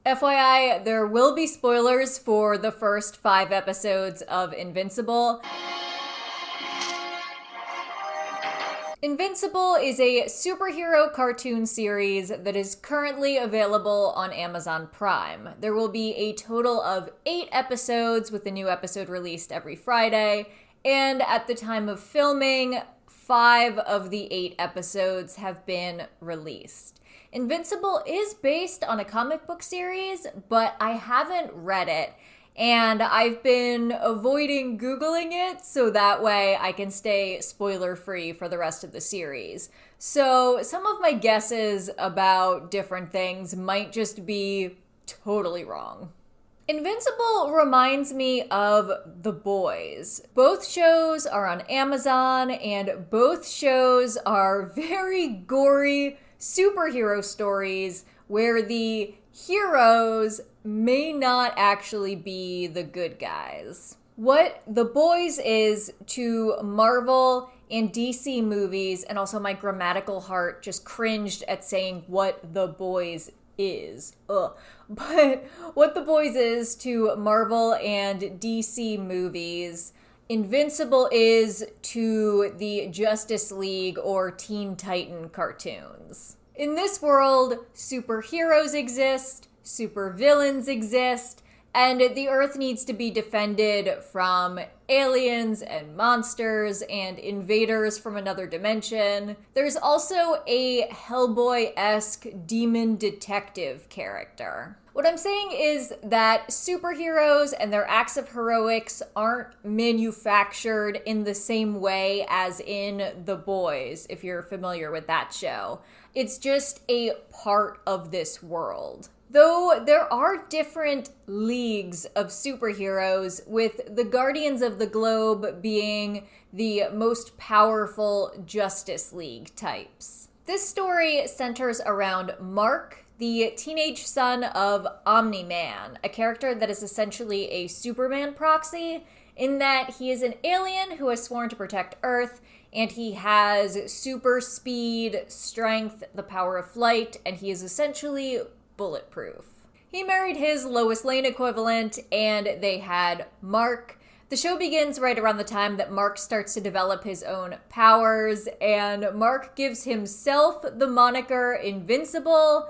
FYI, there will be spoilers for the first 5 episodes of Invincible. Invincible is a superhero cartoon series that is currently available on Amazon Prime. There will be a total of 8 episodes, with a new episode released every Friday, and at the time of filming, 5 of the 8 episodes have been released. Invincible is based on a comic book series, but I haven't read it, and I've been avoiding Googling it so that way I can stay spoiler-free for the rest of the series. So some of my guesses about different things might just be totally wrong. Invincible reminds me of The Boys. Both shows are on Amazon, and both shows are very gory superhero stories where the heroes may not actually be the good guys. What The Boys is to Marvel and DC movies, and also my grammatical heart just cringed at saying what The Boys is. Ugh. But what The Boys is to Marvel and DC movies, Invincible is to the Justice League or Teen Titan cartoons. In this world, superheroes exist, supervillains exist, and the Earth needs to be defended from aliens and monsters and invaders from another dimension. There's also a Hellboy-esque demon detective character. What I'm saying is that superheroes and their acts of heroics aren't manufactured in the same way as in The Boys, if you're familiar with that show. It's just a part of this world. Though there are different leagues of superheroes, with the Guardians of the Globe being the most powerful Justice League types. This story centers around Mark, the teenage son of Omni-Man, a character that is essentially a Superman proxy, in that he is an alien who has sworn to protect Earth, and he has super speed, strength, the power of flight, and he is essentially bulletproof. He married his Lois Lane equivalent, and they had Mark. The show begins right around the time that Mark starts to develop his own powers, and Mark gives himself the moniker Invincible,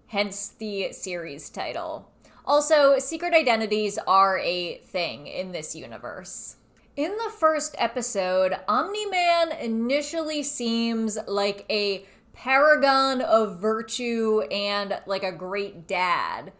hence the series title. Also, secret identities are a thing in this universe. In the first episode, Omni-Man initially seems like a paragon of virtue and like a great dad.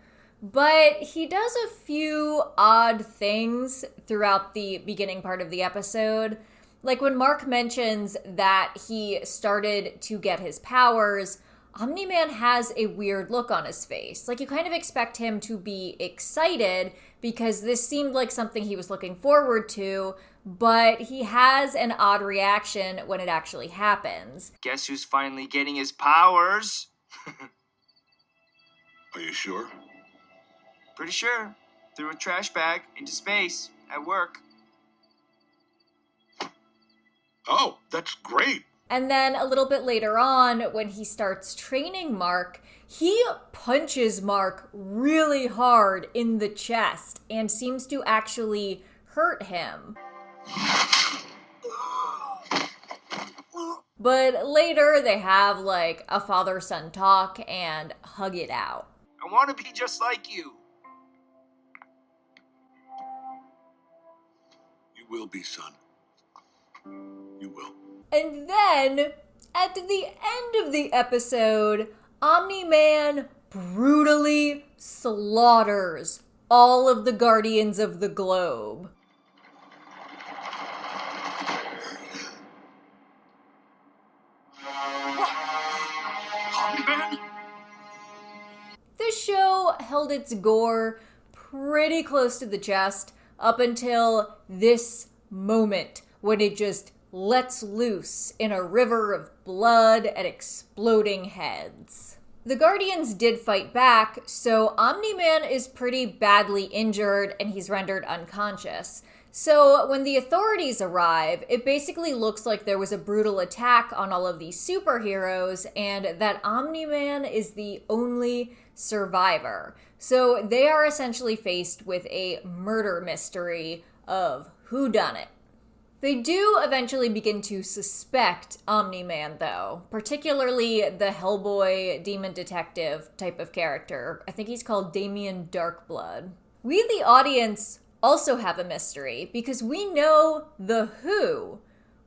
But he does a few odd things throughout the beginning part of the episode. Like when Mark mentions that he started to get his powers, Omni-Man has a weird look on his face. Like you kind of expect him to be excited because this seemed like something he was looking forward to, but he has an odd reaction when it actually happens. Guess who's finally getting his powers? Are you sure? Pretty sure. Threw a trash bag into space at work. Oh, that's great. And then a little bit later on, when he starts training Mark, he punches Mark really hard in the chest and seems to actually hurt him. But later they have like a father-son talk and hug it out. I want to be just like you. You will be, son. You will. And then, at the end of the episode, Omni-Man brutally slaughters all of the Guardians of the Globe. Omni-Man? This show held its gore pretty close to the chest up until this moment when it just lets loose in a river of blood and exploding heads. The Guardians did fight back, so Omni-Man is pretty badly injured and he's rendered unconscious. So when the authorities arrive, it basically looks like there was a brutal attack on all of these superheroes and that Omni-Man is the only survivor. So they are essentially faced with a murder mystery of whodunit. They do eventually begin to suspect Omni-Man, though, particularly the Hellboy demon detective type of character. I think he's called Damien Darkblood. We, the audience, also have a mystery because we know the who,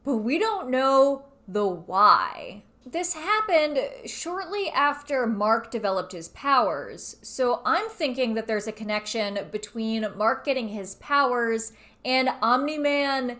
but we don't know the why. This happened shortly after Mark developed his powers, so I'm thinking that there's a connection between Mark getting his powers and Omni-Man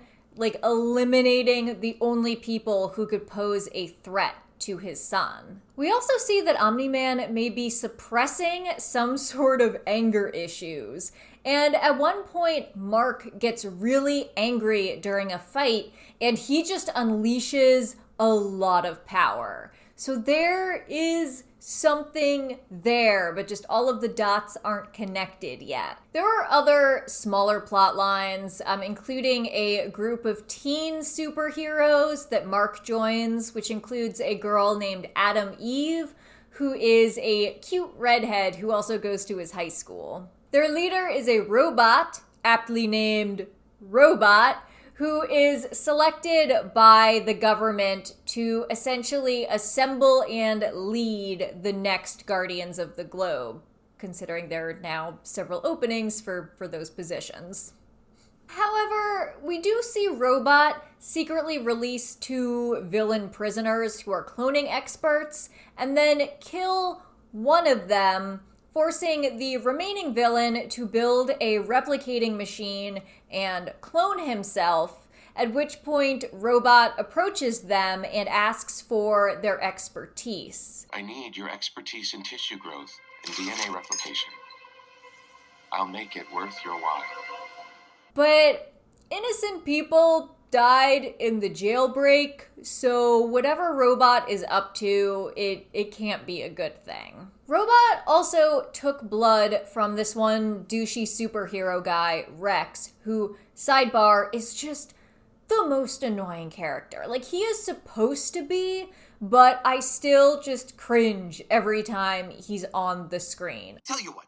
eliminating the only people who could pose a threat to his son. We also see that Omni-Man may be suppressing some sort of anger issues. And at one point, Mark gets really angry during a fight, and he just unleashes a lot of power. So there is something there, but just all of the dots aren't connected yet. There are other smaller plot lines, including a group of teen superheroes that Mark joins, which includes a girl named Adam Eve, who is a cute redhead who also goes to his high school. Their leader is a robot, aptly named Robot, who is selected by the government to essentially assemble and lead the next Guardians of the Globe, considering there are now several openings for those positions. However, we do see Robot secretly release 2 villain prisoners who are cloning experts, and then kill one of them, forcing the remaining villain to build a replicating machine and clone himself, at which point Robot approaches them and asks for their expertise. I need your expertise in tissue growth and DNA replication. I'll make it worth your while. But innocent people died in the jailbreak, so whatever Robot is up to, it can't be a good thing. Robot also took blood from this one douchey superhero guy, Rex, who, sidebar, is just the most annoying character. He is supposed to be, but I still just cringe every time he's on the screen. Tell you what,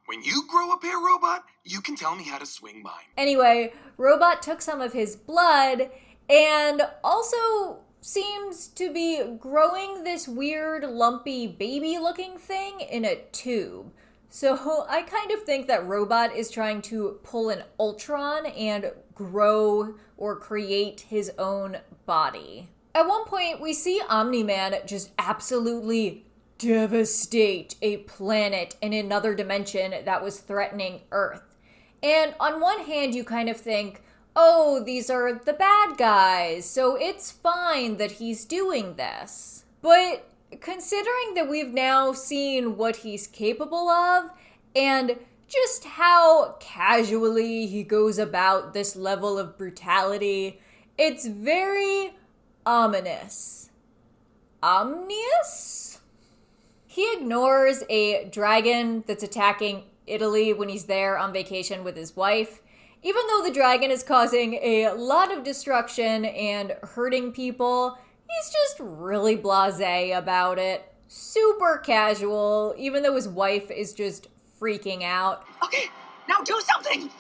when you grow up here, Robot, you can tell me how to swing mine. Anyway, Robot took some of his blood and also seems to be growing this weird, lumpy, baby-looking thing in a tube. So I kind of think that Robot is trying to pull an Ultron and grow or create his own body. At one point, we see Omni-Man just absolutely devastate a planet in another dimension that was threatening Earth. And on one hand, you kind of think, oh, these are the bad guys, so it's fine that he's doing this. But considering that we've now seen what he's capable of, and just how casually he goes about this level of brutality, it's very ominous. Omnious? He ignores a dragon that's attacking Italy when he's there on vacation with his wife, even though the dragon is causing a lot of destruction and hurting people. He's just really blasé about it. Super casual, even though his wife is just freaking out. Okay, now do something!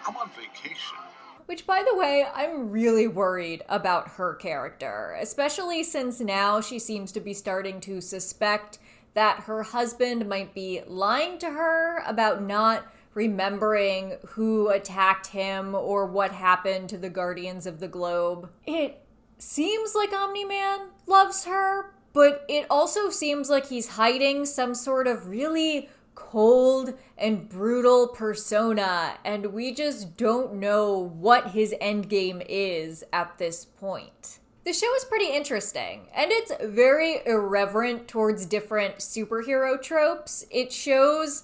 I'm on vacation. Which, by the way, I'm really worried about her character, especially since now she seems to be starting to suspect that her husband might be lying to her about not remembering who attacked him or what happened to the Guardians of the Globe. It seems like Omni-Man loves her, but it also seems like he's hiding some sort of really cold and brutal persona, and we just don't know what his endgame is at this point. The show is pretty interesting, and it's very irreverent towards different superhero tropes. It shows,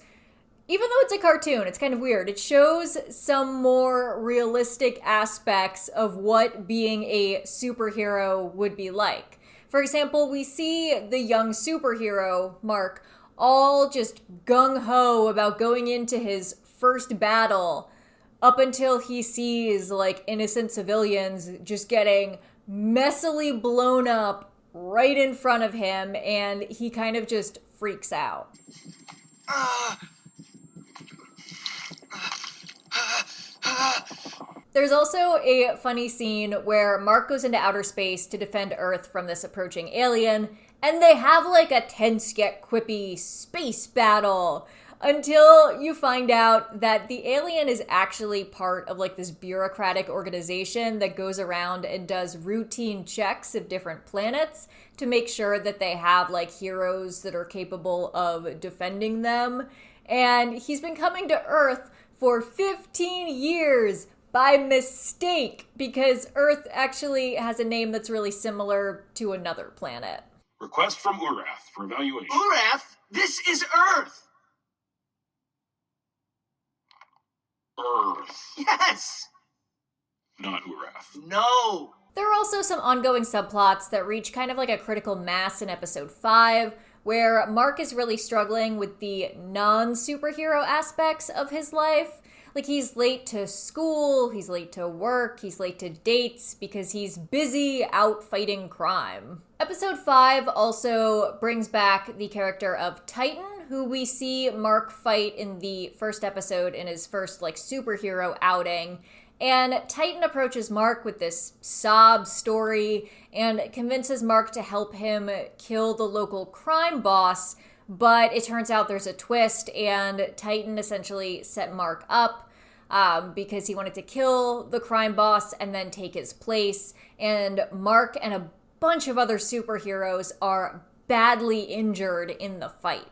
even though it's a cartoon, it's kind of weird, it shows some more realistic aspects of what being a superhero would be like. For example, we see the young superhero, Mark, all just gung-ho about going into his first battle, up until he sees, innocent civilians just getting messily blown up right in front of him, and he kind of just freaks out. There's also a funny scene where Mark goes into outer space to defend Earth from this approaching alien, and they have like a tense yet quippy space battle until you find out that the alien is actually part of like this bureaucratic organization that goes around and does routine checks of different planets to make sure that they have like heroes that are capable of defending them. And he's been coming to Earth for 15 years by mistake, because Earth actually has a name that's really similar to another planet. Request from Urath for evaluation. Urath? This is Earth! Earth, Yes! not Urath. No! There are also some ongoing subplots that reach kind of like a critical mass in episode 5, where Mark is really struggling with the non-superhero aspects of his life. Like, he's late to school, he's late to work, he's late to dates because he's busy out fighting crime. Episode 5 also brings back the character of Titan, who we see Mark fight in the first episode in his first, like, superhero outing. And Titan approaches Mark with this sob story and convinces Mark to help him kill the local crime boss, but it turns out there's a twist, and Titan essentially set Mark up because he wanted to kill the crime boss and then take his place. And Mark and a bunch of other superheroes are badly injured in the fight.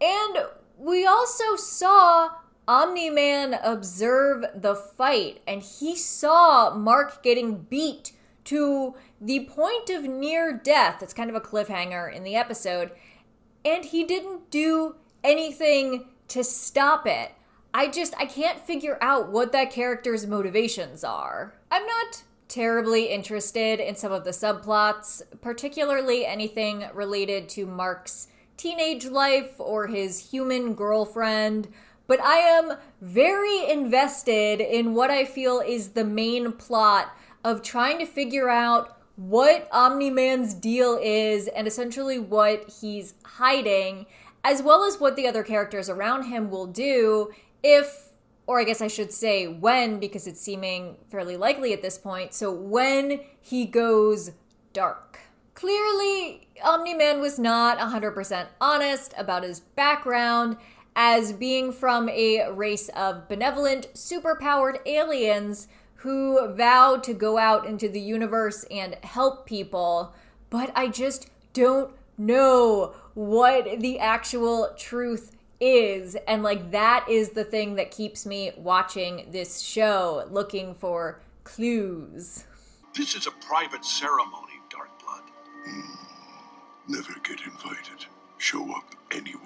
And we also saw Omni-Man observe the fight, and he saw Mark getting beat to the point of near death. It's kind of a cliffhanger in the episode. And he didn't do anything to stop it. I can't figure out what that character's motivations are. I'm not terribly interested in some of the subplots, particularly anything related to Mark's teenage life or his human girlfriend, but I am very invested in what I feel is the main plot of trying to figure out what Omni-Man's deal is and essentially what he's hiding, as well as what the other characters around him will do if, or I guess I should say when, because it's seeming fairly likely at this point, so when he goes dark. Clearly, Omni-Man was not 100% honest about his background, as being from a race of benevolent, superpowered aliens who vow to go out into the universe and help people, but I just don't know what the actual truth is. And like, that is the thing that keeps me watching this show, looking for clues. This is a private ceremony, Darkblood. Never get invited. Show up anyway.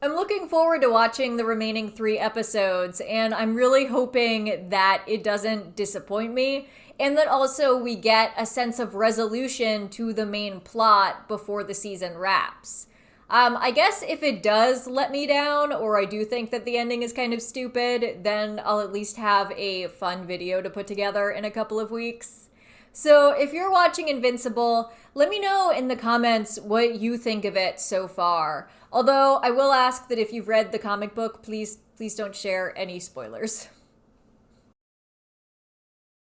I'm looking forward to watching the remaining 3 episodes, and I'm really hoping that it doesn't disappoint me, and that also we get a sense of resolution to the main plot before the season wraps. I guess if it does let me down, or I do think that the ending is kind of stupid, then I'll at least have a fun video to put together in a couple of weeks. So if you're watching Invincible, let me know in the comments what you think of it so far. Although I will ask that if you've read the comic book, please don't share any spoilers.